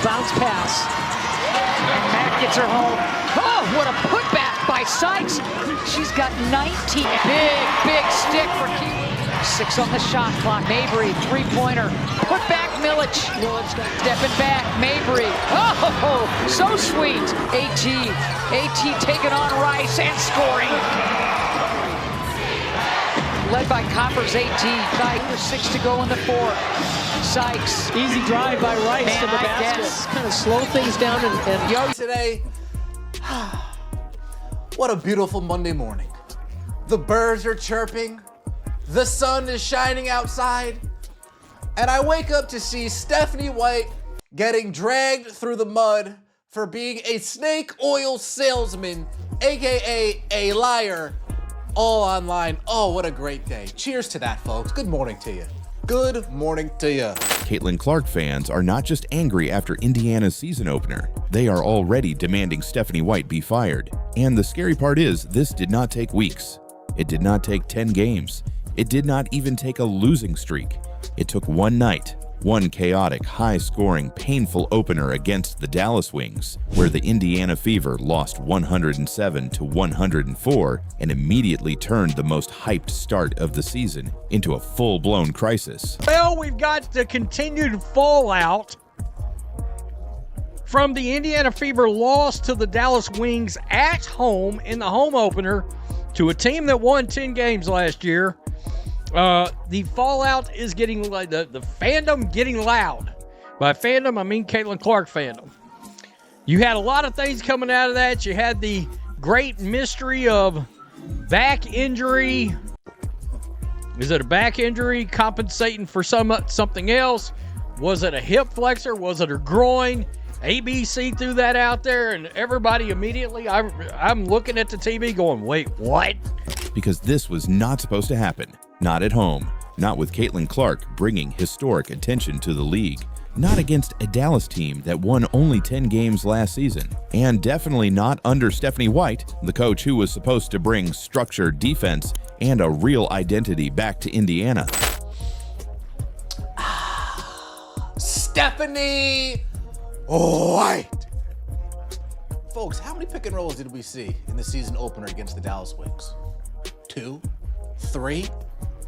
bounce pass. And Matt gets her home. Oh, what a putback by Sykes. She's got 19. Big stick for Keeler. 6 on the shot clock. Mabry, three-pointer. Put back Milic. Stepping back. Mabry. Oh, so sweet. AT taking on Rice and scoring. Led by Coppers, 18. There's 6 to go in the fourth. Sykes. Easy drive by Rice to the basket. Kind of slow things down and Yo, today, what a beautiful Monday morning. The birds are chirping. The sun is shining outside. And I wake up to see Stephanie White getting dragged through the mud for being a snake oil salesman, AKA a liar, all online. Oh, what a great day. Cheers to that, folks. Good morning to you. Good morning to you. Caitlin Clark fans are not just angry after Indiana's season opener, they are already demanding Stephanie White be fired. And the scary part is, this did not take weeks. It did not take 10 games. It did not even take a losing streak. It took one night, one chaotic, high-scoring, painful opener against the Dallas Wings, where the Indiana Fever lost 107-104 and immediately turned the most hyped start of the season into a full-blown crisis. Well, we've got the continued fallout from the Indiana Fever loss to the Dallas Wings at home in the home opener to a team that won 10 games last year. The fallout is getting like the fandom getting loud. By fandom, I mean Caitlin Clark fandom. You had a lot of things coming out of that. You had the great mystery of back injury. Is it a back injury compensating for something else? Was it a hip flexor? Was it a groin? ABC threw that out there, and everybody immediately, I'm looking at the TV going, wait, what? Because this was not supposed to happen. Not at home. Not with Caitlin Clark bringing historic attention to the league. Not against a Dallas team that won only 10 games last season. And definitely not under Stephanie White, the coach who was supposed to bring structure, defense, and a real identity back to Indiana. Stephanie White. Folks, how many pick and rolls did we see in the season opener against the Dallas Wings? 2? 3?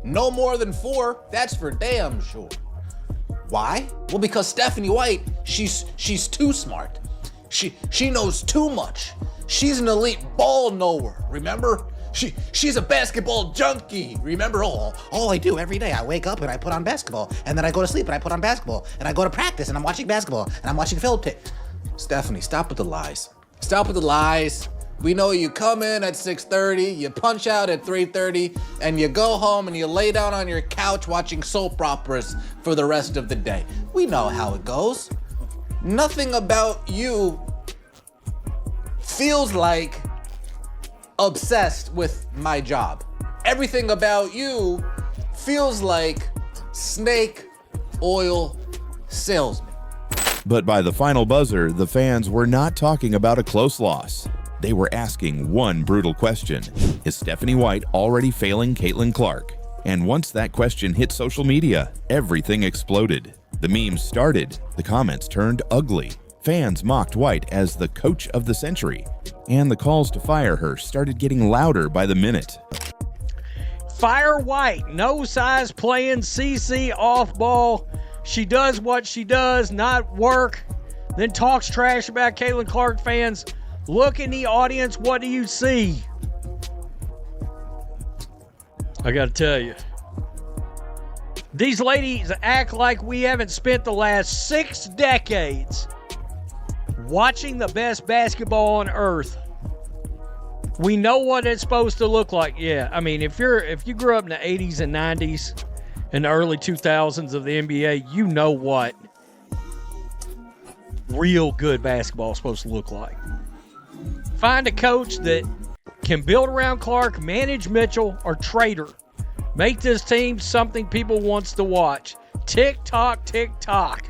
No more than 4, that's for damn sure. Why? Well, because Stephanie White, she's too smart. She knows too much. She's an elite ball knower, remember? She's a basketball junkie, remember? All I do every day, I wake up and I put on basketball, and then I go to sleep and I put on basketball, and I go to practice and I'm watching basketball, and I'm watching film tape. Stephanie, stop with the lies. Stop with the lies. We know you come in at 6:30, you punch out at 3:30, and you go home and you lay down on your couch watching soap operas for the rest of the day. We know how it goes. Nothing about you feels like obsessed with my job. Everything about you feels like snake oil salesman. But by the final buzzer, the fans were not talking about a close loss. They were asking one brutal question. Is Stephanie White already failing Caitlin Clark? And once that question hit social media, everything exploded. The memes started, the comments turned ugly. Fans mocked White as the coach of the century, and the calls to fire her started getting louder by the minute. Fire White, no size playing, CC off ball. She does what she does, not work. Then talks trash about Caitlin Clark fans. Look in the audience, what do you see? I gotta tell you, these ladies act like we haven't spent the last 6 decades watching the best basketball on earth. We know what it's supposed to look like. Yeah, I mean, if you grew up in the 80s and 90s and the early 2000s of the NBA, you know what real good basketball is supposed to look like. Find a coach that can build around Clark, manage Mitchell, or trade her. Make this team something people wants to watch. Tick-tock, tick-tock.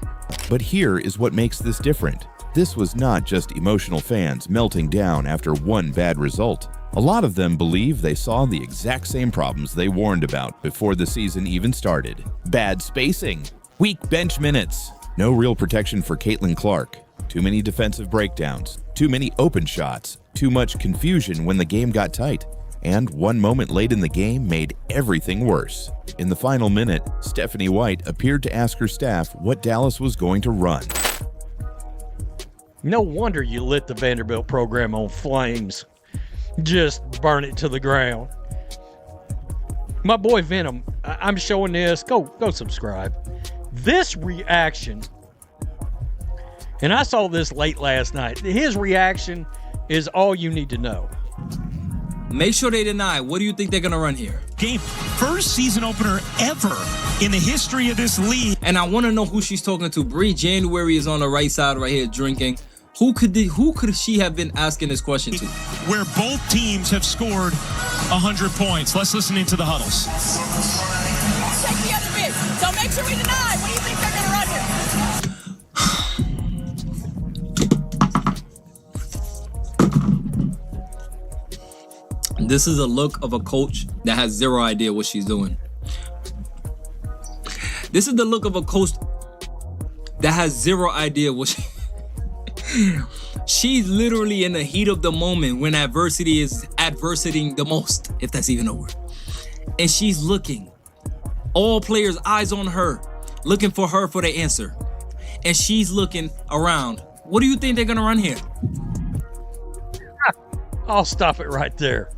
But here is what makes this different. This was not just emotional fans melting down after one bad result. A lot of them believe they saw the exact same problems they warned about before the season even started. Bad spacing, weak bench minutes, No real protection for Caitlin Clark. Too many defensive breakdowns. Too many open shots. Too much confusion when the game got tight. And one moment late in the game made everything worse. In the final minute, Stephanie White appeared to ask her staff what Dallas was going to run. No wonder you lit the Vanderbilt program on flames. Just burn it to the ground. My boy Venom, I'm showing this. Go subscribe. This reaction, and I saw this late last night. His reaction is all you need to know. Make sure they deny. What do you think they're going to run here? Game, first season opener ever in the history of this league. And I want to know who she's talking to. Bree January is on the right side right here drinking. Who could she have been asking this question to? Where both teams have scored 100 points. Let's listen into the huddles. Check the other bit. So make sure we deny. What do you think they're going to run here? This is a look of a coach that has zero idea what she's doing. This is the look of a coach that has zero idea what she's literally in the heat of the moment when adversity is adversitying the most, if that's even a word. And she's looking. All players' eyes on her, looking for her for the answer. And she's looking around. What do you think they're going to run here? I'll stop it right there.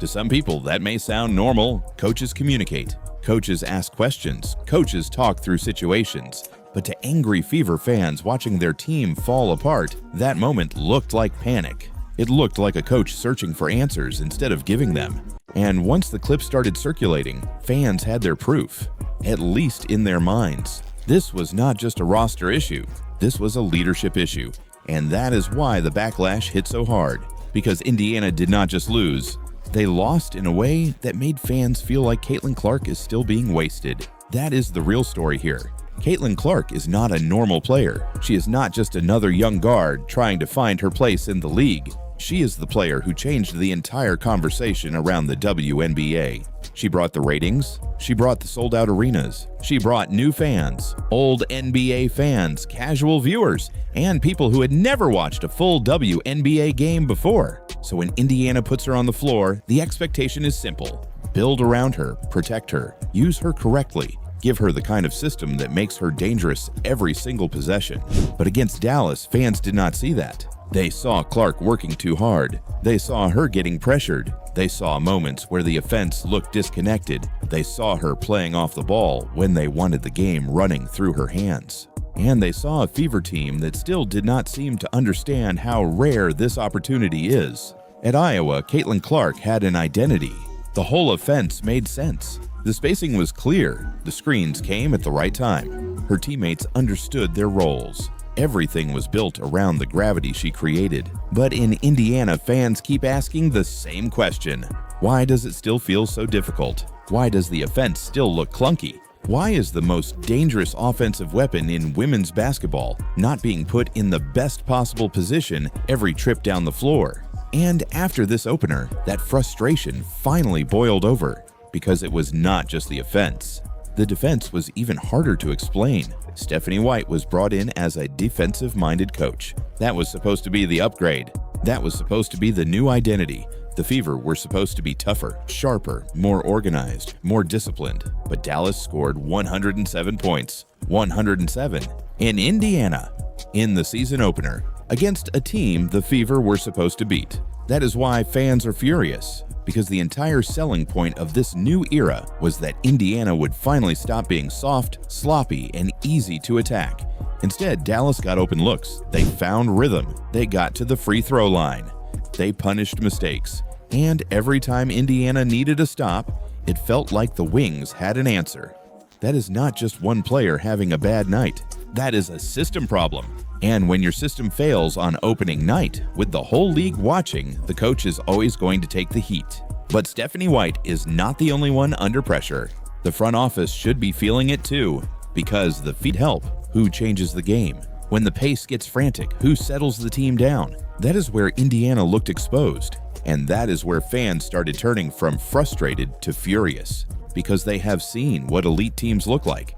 To some people, that may sound normal. Coaches communicate. Coaches ask questions. Coaches talk through situations. But to angry Fever fans watching their team fall apart, that moment looked like panic. It looked like a coach searching for answers instead of giving them. And once the clip started circulating, fans had their proof, at least in their minds. This was not just a roster issue. This was a leadership issue. And that is why the backlash hit so hard. Because Indiana did not just lose, they lost in a way that made fans feel like Caitlin Clark is still being wasted. That is the real story here. Caitlin Clark is not a normal player. She is not just another young guard trying to find her place in the league. She is the player who changed the entire conversation around the WNBA. She brought the ratings. She brought the sold-out arenas. She brought new fans, old NBA fans, casual viewers, and people who had never watched a full WNBA game before. So when Indiana puts her on the floor, the expectation is simple. Build around her, protect her, use her correctly. Give her the kind of system that makes her dangerous every single possession. But against Dallas, fans did not see that. They saw Clark working too hard. They saw her getting pressured. They saw moments where the offense looked disconnected. They saw her playing off the ball when they wanted the game running through her hands. And they saw a Fever team that still did not seem to understand how rare this opportunity is. At Iowa, Caitlin Clark had an identity. The whole offense made sense. The spacing was clear. The screens came at the right time. Her teammates understood their roles. Everything was built around the gravity she created. But in Indiana, fans keep asking the same question. Why does it still feel so difficult? Why does the offense still look clunky? Why is the most dangerous offensive weapon in women's basketball not being put in the best possible position every trip down the floor? And after this opener, that frustration finally boiled over. Because it was not just the offense. The defense was even harder to explain. Stephanie White was brought in as a defensive-minded coach. That was supposed to be the upgrade. That was supposed to be the new identity. The Fever were supposed to be tougher, sharper, more organized, more disciplined. But Dallas scored 107 points, 107, in Indiana, in the season opener, against a team the Fever were supposed to beat. That is why fans are furious. Because the entire selling point of this new era was that Indiana would finally stop being soft, sloppy, and easy to attack. Instead, Dallas got open looks. They found rhythm. They got to the free throw line. They punished mistakes. And every time Indiana needed a stop, it felt like the Wings had an answer. That is not just one player having a bad night. That is a system problem. And when your system fails on opening night, with the whole league watching, the coach is always going to take the heat. But Stephanie White is not the only one under pressure. The front office should be feeling it too, because the feet help. Who changes the game? When the pace gets frantic, who settles the team down? That is where Indiana looked exposed. And that is where fans started turning from frustrated to furious. because they have seen what elite teams look like.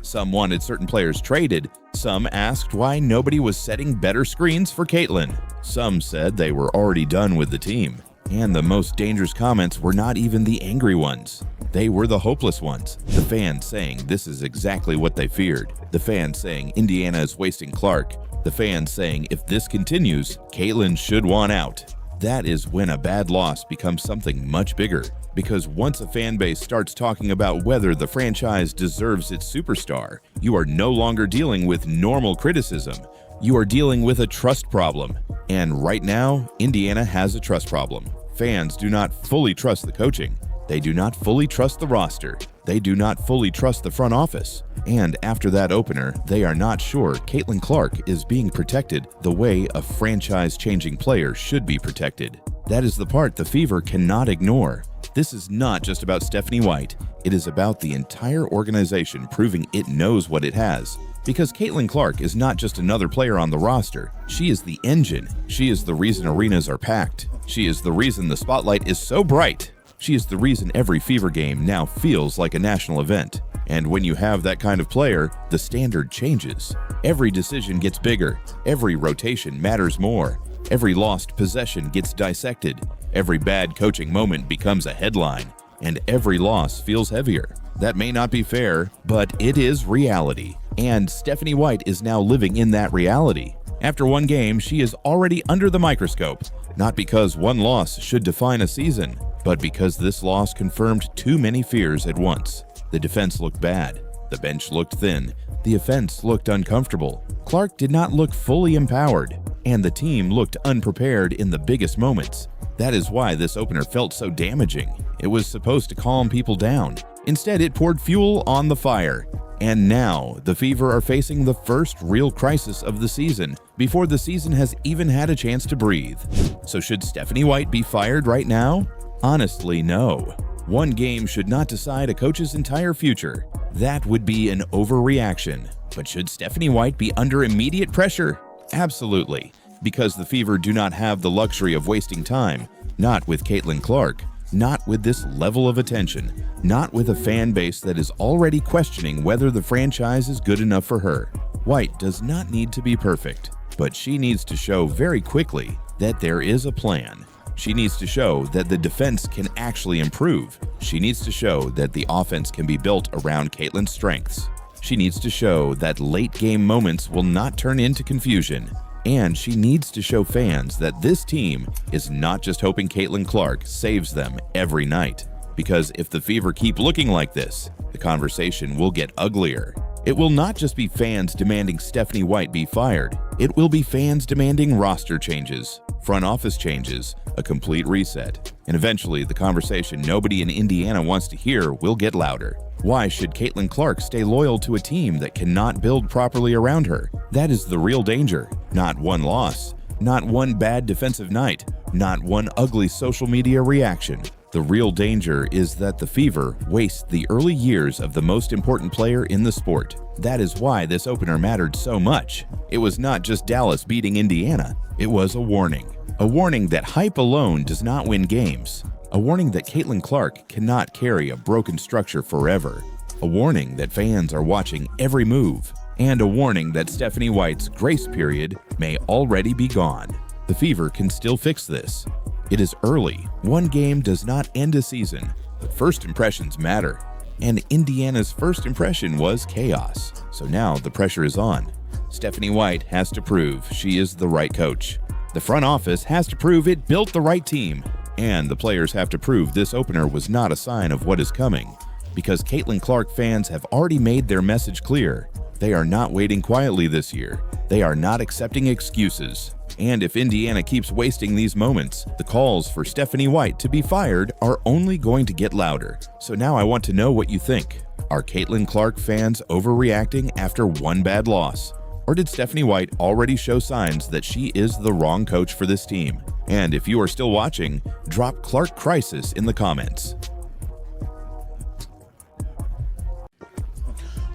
Some wanted certain players traded. Some asked why nobody was setting better screens for Caitlin. Some said they were already done with the team. And the most dangerous comments were not even the angry ones. They were the hopeless ones. The fans saying this is exactly what they feared. The fans saying Indiana is wasting Clark. The fans saying if this continues, Caitlin should want out. That is when a bad loss becomes something much bigger. Because once a fan base starts talking about whether the franchise deserves its superstar, you are no longer dealing with normal criticism. You are dealing with a trust problem. And right now, Indiana has a trust problem. Fans do not fully trust the coaching. They do not fully trust the roster. They do not fully trust the front office. And after that opener, they are not sure Caitlin Clark is being protected the way a franchise-changing player should be protected. That is the part the Fever cannot ignore. This is not just about Stephanie White. It is about the entire organization proving it knows what it has. Because Caitlin Clark is not just another player on the roster. She is the engine. She is the reason arenas are packed. She is the reason the spotlight is so bright. She is the reason every Fever game now feels like a national event. And when you have that kind of player, the standard changes. Every decision gets bigger. Every rotation matters more. Every lost possession gets dissected. Every bad coaching moment becomes a headline. And every loss feels heavier. That may not be fair, but it is reality. And Stephanie White is now living in that reality. After one game, she is already under the microscope. Not because one loss should define a season, but because this loss confirmed too many fears at once. The defense looked bad. The bench looked thin. The offense looked uncomfortable. Clark did not look fully empowered. And the team looked unprepared in the biggest moments. That is why this opener felt so damaging. It was supposed to calm people down. Instead, it poured fuel on the fire. And now, the Fever are facing the first real crisis of the season before the season has even had a chance to breathe. So should Stephanie White be fired right now? Honestly, no. One game should not decide a coach's entire future. That would be an overreaction. But should Stephanie White be under immediate pressure? Absolutely. Because the Fever do not have the luxury of wasting time. Not with Caitlin Clark. Not with this level of attention. Not with a fan base that is already questioning whether the franchise is good enough for her. White does not need to be perfect, but she needs to show very quickly that there is a plan. She needs to show that the defense can actually improve. She needs to show that the offense can be built around Caitlin's strengths. She needs to show that late-game moments will not turn into confusion. And she needs to show fans that this team is not just hoping Caitlin Clark saves them every night. Because if the Fever keep looking like this, the conversation will get uglier. It will not just be fans demanding Stephanie White be fired. It will be fans demanding roster changes, front office changes, a complete reset. And eventually, the conversation nobody in Indiana wants to hear will get louder. Why should Caitlin Clark stay loyal to a team that cannot build properly around her? That is the real danger. Not one loss, not one bad defensive night, not one ugly social media reaction. The real danger is that the Fever waste the early years of the most important player in the sport. That is why this opener mattered so much. It was not just Dallas beating Indiana. It was a warning. A warning that hype alone does not win games. A warning that Caitlin Clark cannot carry a broken structure forever. A warning that fans are watching every move. And a warning that Stephanie White's grace period may already be gone. The Fever can still fix this. It is early. One game does not end a season, but first impressions matter. And Indiana's first impression was chaos. So now the pressure is on. Stephanie White has to prove she is the right coach. The front office has to prove it built the right team. And the players have to prove this opener was not a sign of what is coming. Because Caitlin Clark fans have already made their message clear. They are not waiting quietly this year. They are not accepting excuses. And if Indiana keeps wasting these moments, the calls for Stephanie White to be fired are only going to get louder. So now I want to know what you think. Are Caitlin Clark fans overreacting after one bad loss? Or did Stephanie White already show signs that she is the wrong coach for this team? And if you are still watching, drop Clark Crisis in the comments.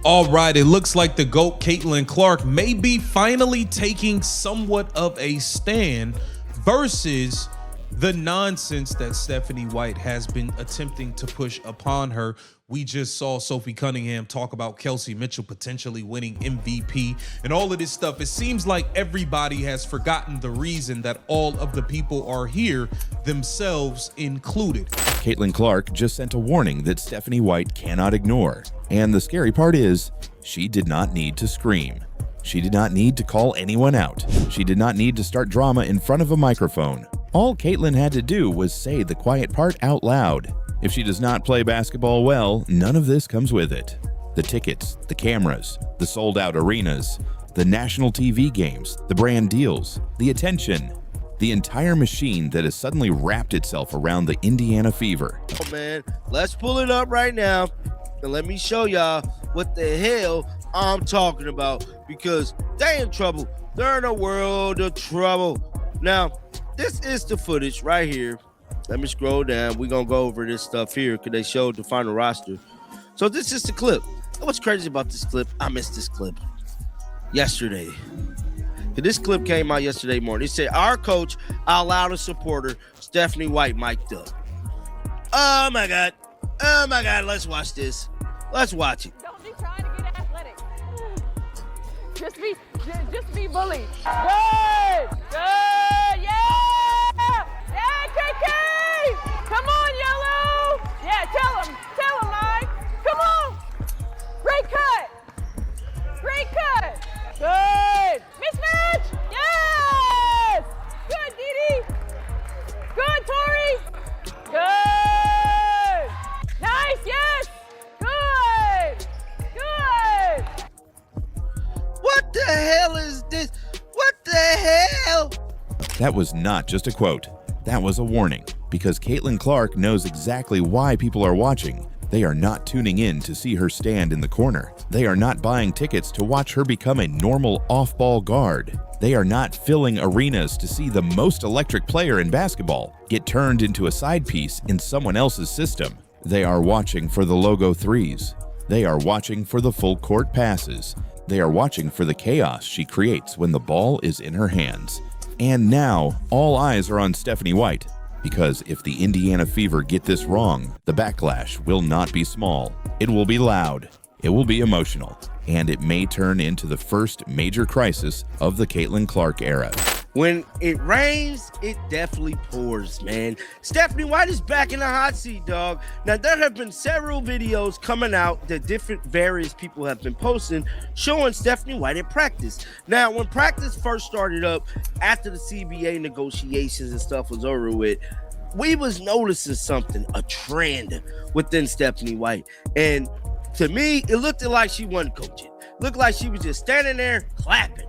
All right, it looks like the GOAT Caitlin Clark may be finally taking somewhat of a stand versus the nonsense that Stephanie White has been attempting to push upon her. We just saw Sophie Cunningham talk about Kelsey Mitchell potentially winning MVP and all of this stuff. It seems like everybody has forgotten the reason that all of the people are here, themselves included. Caitlin Clark just sent a warning that Stephanie White cannot ignore. And the scary part is, she did not need to scream. She did not need to call anyone out. She did not need to start drama in front of a microphone. All Caitlin had to do was say the quiet part out loud. If she does not play basketball well, none of this comes with it. The tickets, the cameras, the sold-out arenas, the national TV games, the brand deals, the attention, the entire machine that has suddenly wrapped itself around the Indiana Fever. Oh man, let's pull it up right now and let me show y'all what the hell I'm talking about, because they in trouble. They're in a world of trouble. Now, this is the footage right here. Let me scroll down. We're going to go over this stuff here because they showed the final roster. So this is the clip. And what's crazy about this clip? I missed this clip yesterday. This clip came out yesterday morning. It said, our coach allowed a supporter, Stephanie White, mic'd up. Oh, my God. Oh, my God. Let's watch this. Let's watch it. Don't be trying to get athletic. Just be bullied. Good. Good. Yeah. Yeah, KK. Come on, Yellow. Yeah, tell him, Mike. Come on. Great cut. Great cut. Good. Mismatch. Yes. Good, Didi. Good, Tori. Good. Nice, yes. Good. Good. What the hell is this? What the hell? That was not just a quote. That was a warning, because Caitlin Clark knows exactly why people are watching. They are not tuning in to see her stand in the corner. They are not buying tickets to watch her become a normal off-ball guard. They are not filling arenas to see the most electric player in basketball get turned into a side piece in someone else's system. They are watching for the logo threes. They are watching for the full court passes. They are watching for the chaos she creates when the ball is in her hands. And now, all eyes are on Stephanie White, because if the Indiana Fever get this wrong, the backlash will not be small. It will be loud, it will be emotional, and it may turn into the first major crisis of the Caitlin Clark era. When it rains, it definitely pours, man. Stephanie White is back in the hot seat, dog. Now, there have been several videos coming out that various people have been posting showing Stephanie White at practice. Now, when practice first started up, after the CBA negotiations and stuff was over with, we was noticing something, a trend within Stephanie White. And to me, it looked like she wasn't coaching. Looked like she was just standing there clapping.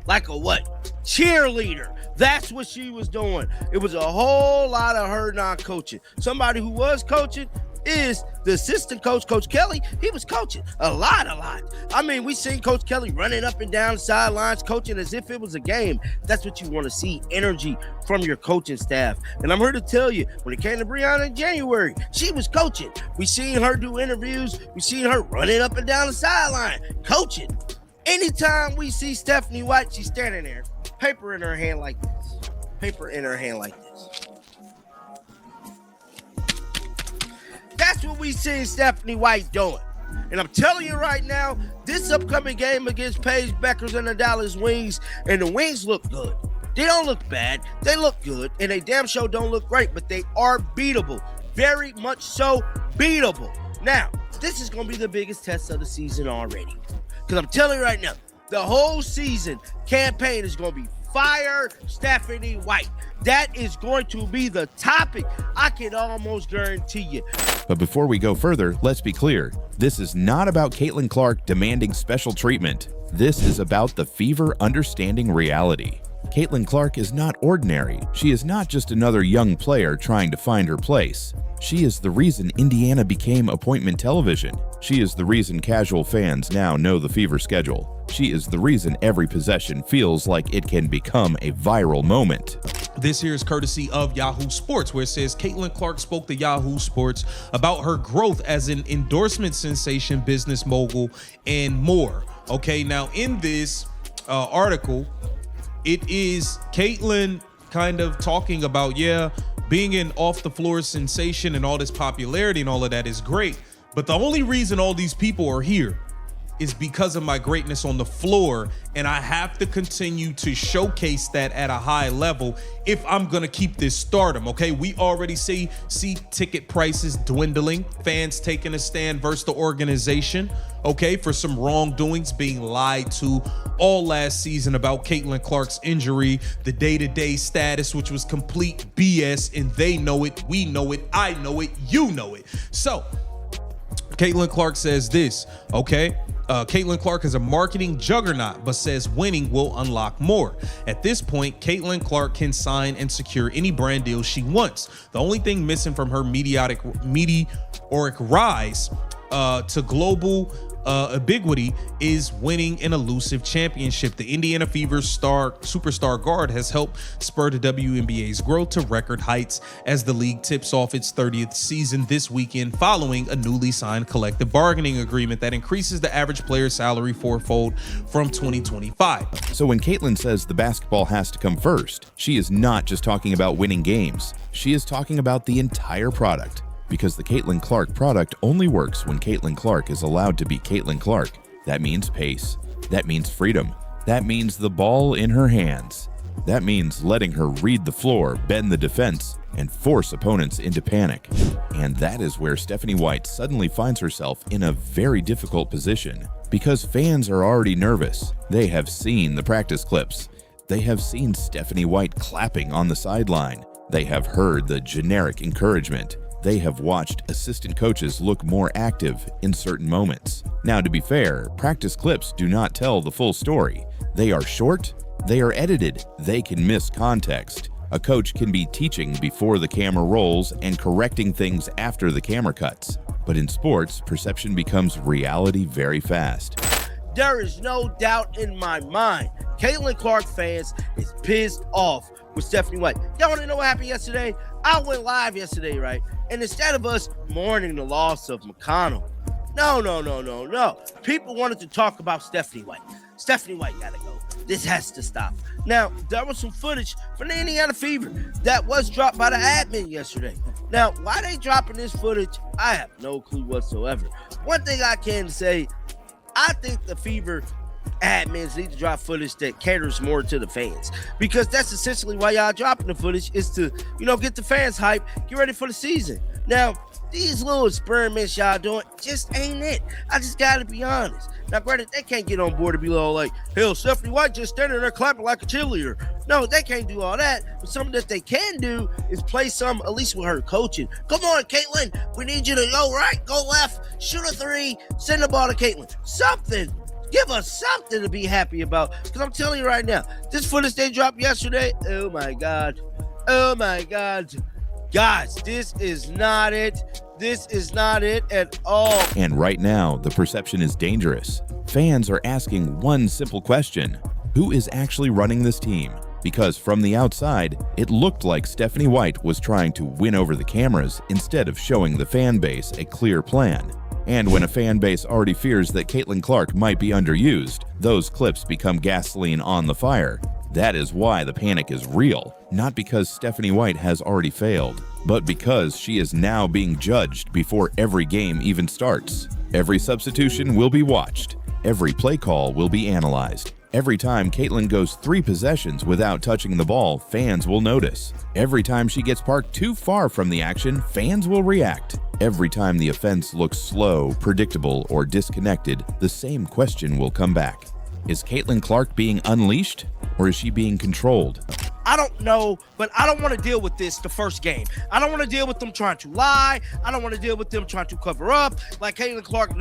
Like a what? Cheerleader. That's what she was doing. It was a whole lot of her not coaching. Somebody who was coaching is the assistant coach, Coach Kelly. He was coaching a lot. I mean, we seen Coach Kelly running up and down the sidelines, coaching as if it was a game. That's what you want to see, energy from your coaching staff. And I'm here to tell you, when it came to Breonna in January, she was coaching. We seen her do interviews. We seen her running up and down the sideline, coaching. Anytime we see Stephanie White, she's standing there, paper in her hand like this. Paper in her hand like this. That's what we see Stephanie White doing. And I'm telling you right now, this upcoming game against Paige Beckers and the Dallas Wings, and the Wings look good. They don't look bad. They look good, and they damn sure don't look great, but they are beatable. Very much so beatable. Now, this is going to be the biggest test of the season already. Because I'm telling you right now, the whole season campaign is going to be fire Stephanie White. That is going to be the topic. I can almost guarantee you. But before we go further, let's be clear. This is not about Caitlin Clark demanding special treatment. This is about the Fever understanding reality. Caitlin Clark is not ordinary. She is not just another young player trying to find her place. She is the reason Indiana became appointment television. She is the reason casual fans now know the Fever schedule. She is the reason every possession feels like it can become a viral moment. This here is courtesy of Yahoo Sports, where it says Caitlin Clark spoke to Yahoo Sports about her growth as an endorsement sensation, business mogul, and more. Okay, now in this article, it is Caitlin kind of talking about, yeah, being an off the floor sensation and all this popularity and all of that is great. But the only reason all these people are here is because of my greatness on the floor, and I have to continue to showcase that at a high level if I'm gonna keep this stardom, okay? We already see ticket prices dwindling, fans taking a stand versus the organization, okay, for some wrongdoings, being lied to all last season about Caitlin Clark's injury, the day-to-day status, which was complete BS, and they know it, we know it, I know it, you know it. So, Caitlin Clark says this, okay? Caitlin Clark is a marketing juggernaut, but says winning will unlock more. At this point, Caitlin Clark can sign and secure any brand deal she wants. The only thing missing from her meteoric rise to global ubiquity is winning an elusive championship. The Indiana Fever's superstar guard has helped spur the WNBA's growth to record heights as the league tips off its 30th season this weekend following a newly signed collective bargaining agreement that increases the average player's salary fourfold from 2025. So when Caitlin says the basketball has to come first, she is not just talking about winning games. She is talking about the entire product. Because the Caitlin Clark product only works when Caitlin Clark is allowed to be Caitlin Clark. That means pace. That means freedom. That means the ball in her hands. That means letting her read the floor, bend the defense, and force opponents into panic. And that is where Stephanie White suddenly finds herself in a very difficult position. Because fans are already nervous. They have seen the practice clips. They have seen Stephanie White clapping on the sideline. They have heard the generic encouragement. They have watched assistant coaches look more active in certain moments. Now, to be fair, practice clips do not tell the full story. They are short, they are edited, they can miss context. A coach can be teaching before the camera rolls and correcting things after the camera cuts. But in sports, perception becomes reality very fast. There is no doubt in my mind, Caitlin Clark fans is pissed off with Stephanie White. Y'all want to know what happened yesterday? I went live yesterday, right? And instead of us mourning the loss of McConnell, no. People wanted to talk about Stephanie White. Stephanie White gotta go. This has to stop. Now, there was some footage from the Indiana Fever that was dropped by the admin yesterday. Now, why they dropping this footage, I have no clue whatsoever. One thing I can say, I think the Fever admins need to drop footage that caters more to the fans, because that's essentially why y'all dropping the footage, is to, get the fans hype, get ready for the season. Now, these little experiments y'all doing just ain't it. I just gotta be honest. Now, granted, they can't get on board to be all like, hell, Stephanie White just standing there clapping like a cheerleader. No, they can't do all that. But something that they can do is play some, at least with her coaching. Come on, Caitlin, we need you to go right, go left, shoot a three, send the ball to Caitlin. Something. Give us something to be happy about. Because I'm telling you right now, this footage they dropped yesterday, oh my God. Guys, this is not it. This is not it at all. And right now, the perception is dangerous. Fans are asking one simple question: who is actually running this team? Because from the outside, it looked like Stephanie White was trying to win over the cameras instead of showing the fan base a clear plan. And when a fan base already fears that Caitlin Clark might be underused, those clips become gasoline on the fire. That is why the panic is real, not because Stephanie White has already failed, but because she is now being judged before every game even starts. Every substitution will be watched. Every play call will be analyzed. Every time Caitlin goes 3 possessions without touching the ball, fans will notice. Every time she gets parked too far from the action, fans will react. Every time the offense looks slow, predictable, or disconnected, the same question will come back. Is Caitlin Clark being unleashed, or is she being controlled? I don't know, but I don't want to deal with this the first game. I don't want to deal with them trying to lie. I don't want to deal with them trying to cover up. Like Caitlin Clark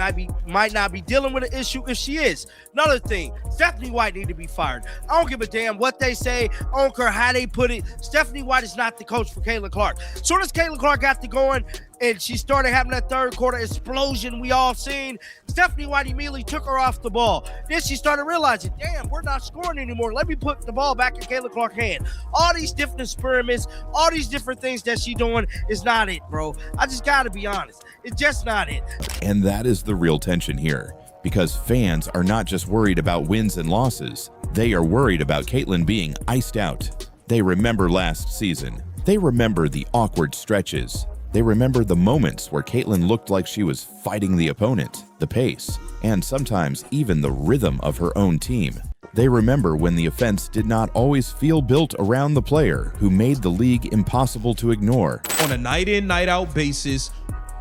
might not be dealing with an issue if she is. Another thing, Stephanie White need to be fired. I don't give a damn what they say. I don't care how they put it. Stephanie White is not the coach for Caitlin Clark. As soon as Caitlin Clark got to going and she started having that third quarter explosion we all seen, Stephanie White immediately took her off the ball. Then she started realizing, damn, we're not scoring anymore. Let me put the ball back in Caitlin Clark's hand. All these different experiments, all these different things that she doing is not it, bro. I just gotta be honest. It's just not it. And that is the real tension here, because fans are not just worried about wins and losses. They are worried about Caitlin being iced out. They remember last season. They remember the awkward stretches. They remember the moments where Caitlin looked like she was fighting the opponent, the pace, and sometimes even the rhythm of her own team. They remember when the offense did not always feel built around the player who made the league impossible to ignore. On a night in, night out basis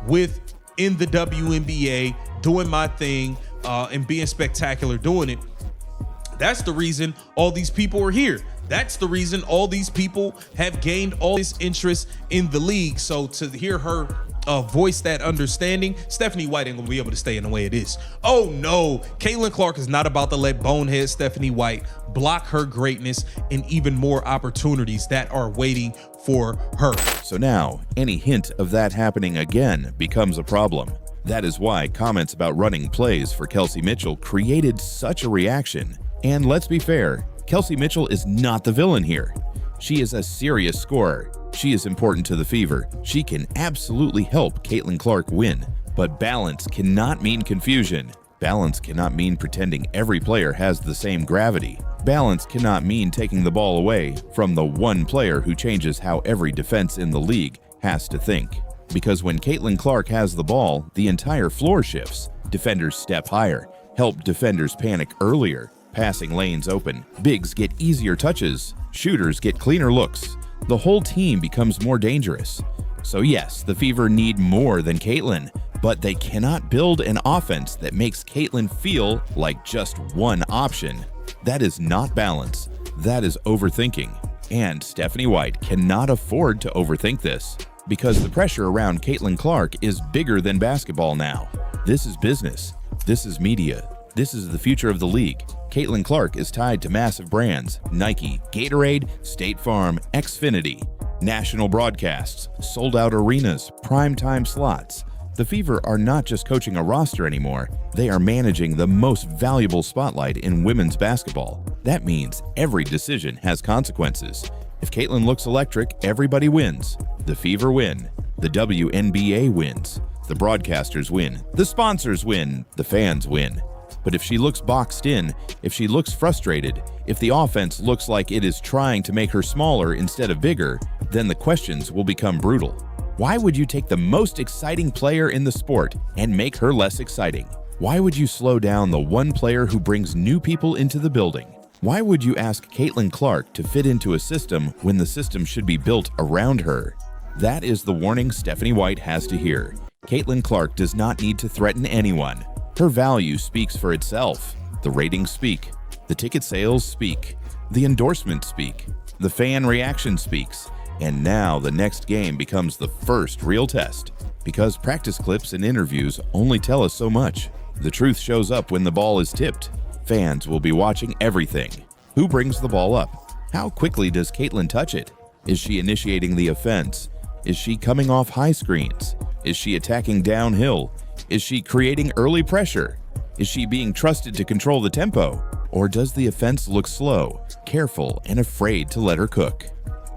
in the WNBA, doing my thing and being spectacular doing it. That's the reason all these people are here. That's the reason all these people have gained all this interest in the league. So to hear her voice that understanding, Stephanie White ain't gonna be able to stay in the way it is. Oh no, Caitlin Clark is not about to let bonehead Stephanie White block her greatness and even more opportunities that are waiting for her. So now, any hint of that happening again becomes a problem. That is why comments about running plays for Kelsey Mitchell created such a reaction. And let's be fair, Kelsey Mitchell is not the villain here. She is a serious scorer. She is important to the Fever. She can absolutely help Caitlin Clark win. But balance cannot mean confusion. Balance cannot mean pretending every player has the same gravity. Balance cannot mean taking the ball away from the one player who changes how every defense in the league has to think. Because when Caitlin Clark has the ball, the entire floor shifts. Defenders step higher, help defenders panic earlier, passing lanes open, bigs get easier touches, shooters get cleaner looks. The whole team becomes more dangerous. So yes, the Fever need more than Caitlin, but they cannot build an offense that makes Caitlin feel like just one option. That is not balance. That is overthinking. And Stephanie White cannot afford to overthink this, because the pressure around Caitlin Clark is bigger than basketball now. This is business. This is media. This is the future of the league. Caitlin Clark is tied to massive brands: Nike, Gatorade, State Farm, Xfinity, national broadcasts, sold-out arenas, primetime slots. The Fever are not just coaching a roster anymore, they are managing the most valuable spotlight in women's basketball. That means every decision has consequences. If Caitlin looks electric, everybody wins. The Fever win. The WNBA wins. The broadcasters win. The sponsors win. The fans win. But if she looks boxed in, if she looks frustrated, if the offense looks like it is trying to make her smaller instead of bigger, then the questions will become brutal. Why would you take the most exciting player in the sport and make her less exciting? Why would you slow down the one player who brings new people into the building? Why would you ask Caitlin Clark to fit into a system when the system should be built around her? That is the warning Stephanie White has to hear. Caitlin Clark does not need to threaten anyone. Her value speaks for itself. The ratings speak. The ticket sales speak. The endorsements speak. The fan reaction speaks. And now the next game becomes the first real test. Because practice clips and interviews only tell us so much. The truth shows up when the ball is tipped. Fans will be watching everything. Who brings the ball up? How quickly does Caitlin touch it? Is she initiating the offense? Is she coming off high screens? Is she attacking downhill? Is she creating early pressure? Is she being trusted to control the tempo? Or does the offense look slow, careful, and afraid to let her cook?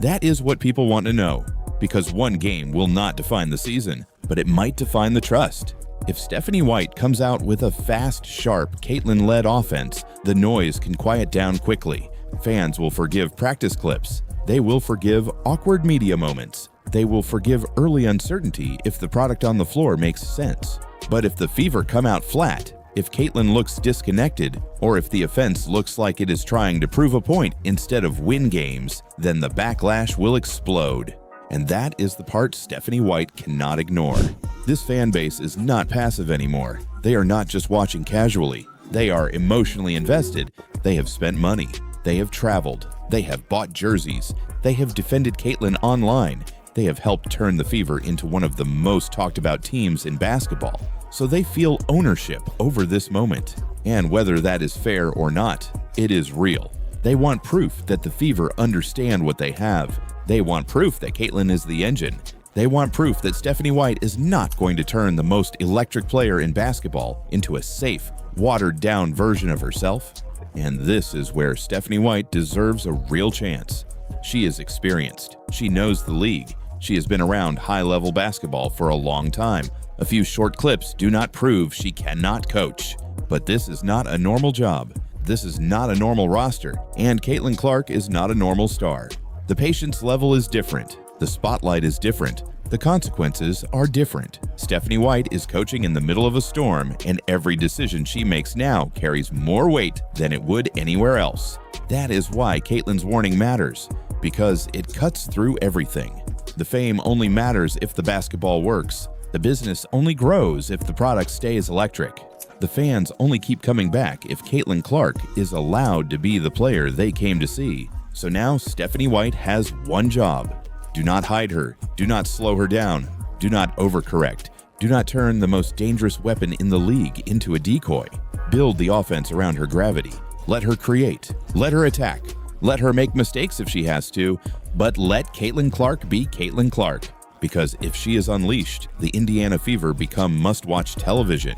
That is what people want to know, because one game will not define the season, but it might define the trust. If Stephanie White comes out with a fast, sharp, Caitlin-led offense, the noise can quiet down quickly. Fans will forgive practice clips. They will forgive awkward media moments. They will forgive early uncertainty if the product on the floor makes sense. But if the Fever come out flat, if Caitlin looks disconnected, or if the offense looks like it is trying to prove a point instead of win games, then the backlash will explode. And that is the part Stephanie White cannot ignore. This fan base is not passive anymore. They are not just watching casually. They are emotionally invested. They have spent money. They have traveled. They have bought jerseys. They have defended Caitlin online. They have helped turn the Fever into one of the most talked about teams in basketball. So they feel ownership over this moment. And whether that is fair or not, it is real. They want proof that the Fever understand what they have. They want proof that Caitlin is the engine. They want proof that Stephanie White is not going to turn the most electric player in basketball into a safe, watered-down version of herself. And this is where Stephanie White deserves a real chance. She is experienced. She knows the league. She has been around high-level basketball for a long time. A few short clips do not prove she cannot coach. But this is not a normal job. This is not a normal roster. And Caitlin Clark is not a normal star. The patience level is different. The spotlight is different. The consequences are different. Stephanie White is coaching in the middle of a storm, and every decision she makes now carries more weight than it would anywhere else. That is why Caitlin's warning matters, because it cuts through everything. The fame only matters if the basketball works. The business only grows if the product stays electric. The fans only keep coming back if Caitlin Clark is allowed to be the player they came to see. So now Stephanie White has one job. Do not hide her. Do not slow her down. Do not overcorrect. Do not turn the most dangerous weapon in the league into a decoy. Build the offense around her gravity. Let her create. Let her attack. Let her make mistakes if she has to, but let Caitlin Clark be Caitlin Clark. Because if she is unleashed, the Indiana Fever become must-watch television.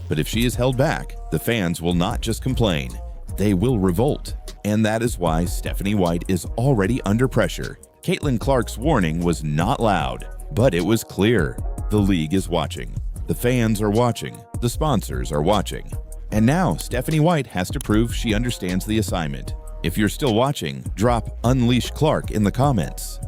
But if she is held back, the fans will not just complain. They will revolt. And that is why Stephanie White is already under pressure. Caitlin Clark's warning was not loud, but it was clear. The league is watching. The fans are watching. The sponsors are watching. And now Stephanie White has to prove she understands the assignment. If you're still watching, drop Unleash Clark in the comments.